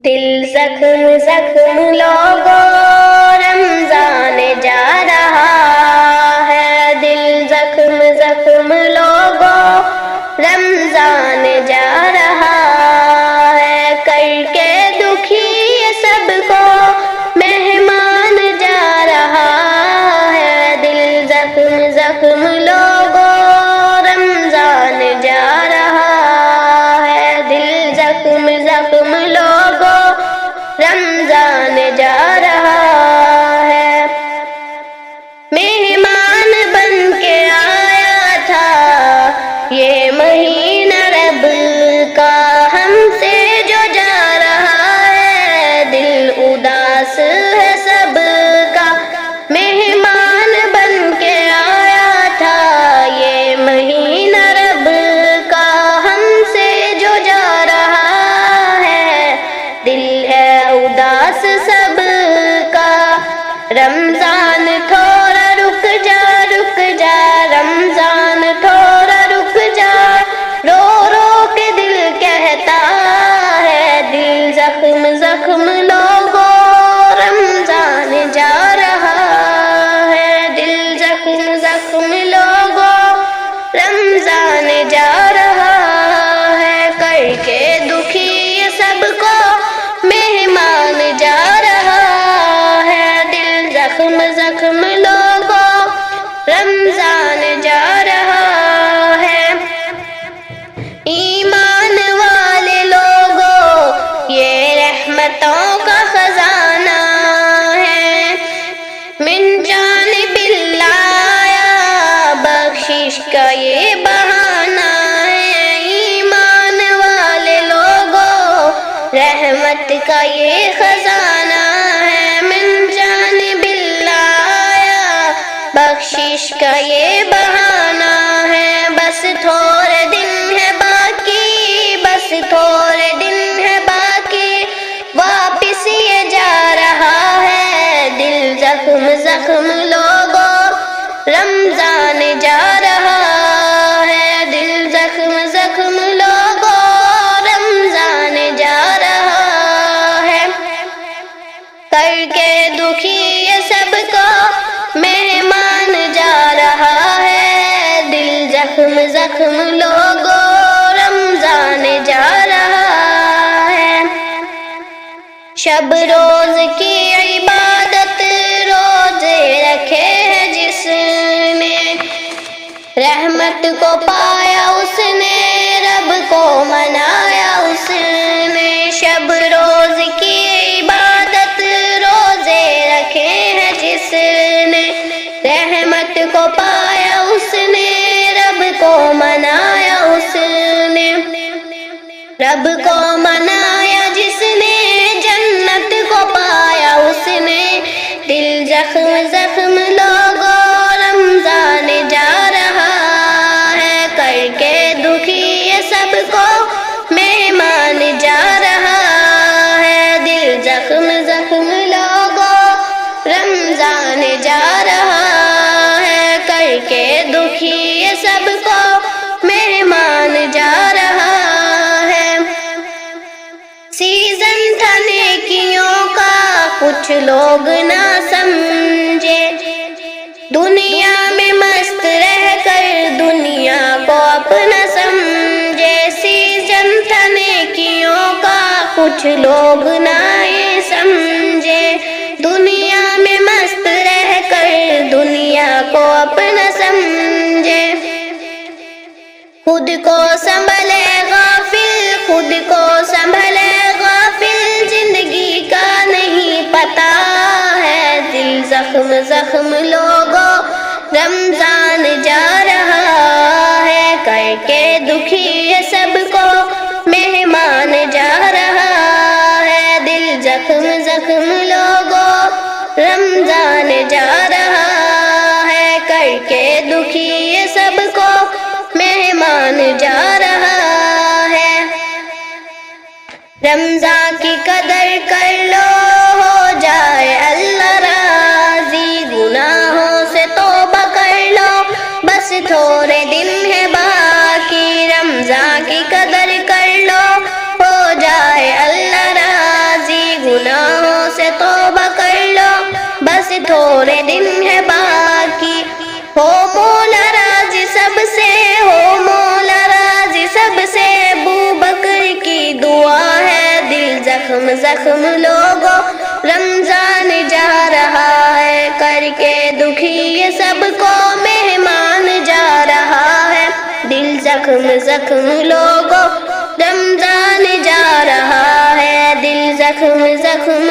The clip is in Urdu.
دل زخم زخم لوگو رمضان جا رہا ہے، دل زخم زخم لوگو رمضان جا رہا ہے، کر کے دکھی سب کو مہمان جا رہا ہے، دل زخم زخم لوگو رمضان جا رہا ہے، دل زخم زخم لوگو رمضان جا رہا ہے، مہمان بن کے آیا تھا یہ مہینہ رب کا، ہم سے جو جا رہا ہے دل اداس ہے سب کا، مہمان بن کے آیا تھا یہ مہینہ رب کا، ہم سے جو جا رہا ہے دل ہے اداس سب کا، رمضان تھوڑا رک جا رک جا، رمضان تھوڑا رک جا، رو رو کے دل کہتا ہے، دل زخم زخم لوگو رمضان جا رہا ہے، دل زخم زخم لوگو رمضان جا رہا ہے، کر کے دکھی سب کو مہمان جا رہا ہے، دل زخم زخم لوگو رمضان جا رہا ہے، ایمان والے لوگوں یہ رحمتوں کا خزانہ ہے، من جانب اللہ بخشش کا یہ بہانہ ہے، ایمان والے لوگوں رحمت کا یہ خزانہ ہے، من جانب اللہ بخشش کا یہ بہانہ ہے، بس تھوڑے دن ہے باقی، بس تھوڑے دن ہے باقی، واپس یہ جا رہا ہے، دل زخم زخم لوگو رمضان جا رہا ہے، دل زخم زخم لوگو رمضان جا رہا ہے، کر کے دکھی یہ سب کو مہمان جا رہا ہے، دل زخم زخم لوگو رمضان جا رہا ہے، شب روز کی عبادت روزے رکھے ہیں جس نے، رحمت کو پایا اس نے، رب کو منایا اس نے، شب روز کی عبادت روزے رکھے ہیں جس نے، رحمت کو پایا اس نے، رب کو منایا اس نے، رب کو منایا جس نے، جنت کو پایا اس نے، دل زخم زخم لوگو رمضان جا رہا ہے، کر کے دکھی سب کو مہمان جا رہا ہے، دل زخم زخم لوگو رمضان جا رہا ہے، کر کے دکھی سب کو مہمان جا رہا ہے، سیزن تھا نیکیوں کا کچھ لوگ نہ سمجھے، دنیا میں مست رہ کر دنیا کو اپنا سمجھے، سیزن تھا نیکیوں کا کچھ لوگ نہ یہ سمجھے، دنیا میں مست رہ کر دنیا کو اپنا سمجھے، خود کو سنبھلے غافل، خود کو سنبھلے غافل، زندگی کا نہیں پتا ہے، دل زخم زخم لوگو رمضان جا رہا ہے، کر کے دکھی سب کو مہمان جا رہا ہے، دل زخم زخم لوگو رمضان جا رہا ہے، کر کے دکھی سب کو مہمان جا رہا ہے، رمضان کی قدر کر لو ہو جائے اللہ راضی، گناہوں سے توبہ کر لو بس تھوڑے دن ہے باقی، رمضان کی قدر کر لو ہو جائے اللہ راضی، تھوڑے دن ہے باقی ہو مولا راضی سب سے ہو مولا راضی سب سے ابو بکر کی دعا ہے دل زخم زخم لوگوں رمضان جا رہا ہے کر کے دکھی یہ سب کو مہمان جا رہا ہے دل زخم زخم لوگوں رمضان جا رہا ہے دل زخم زخم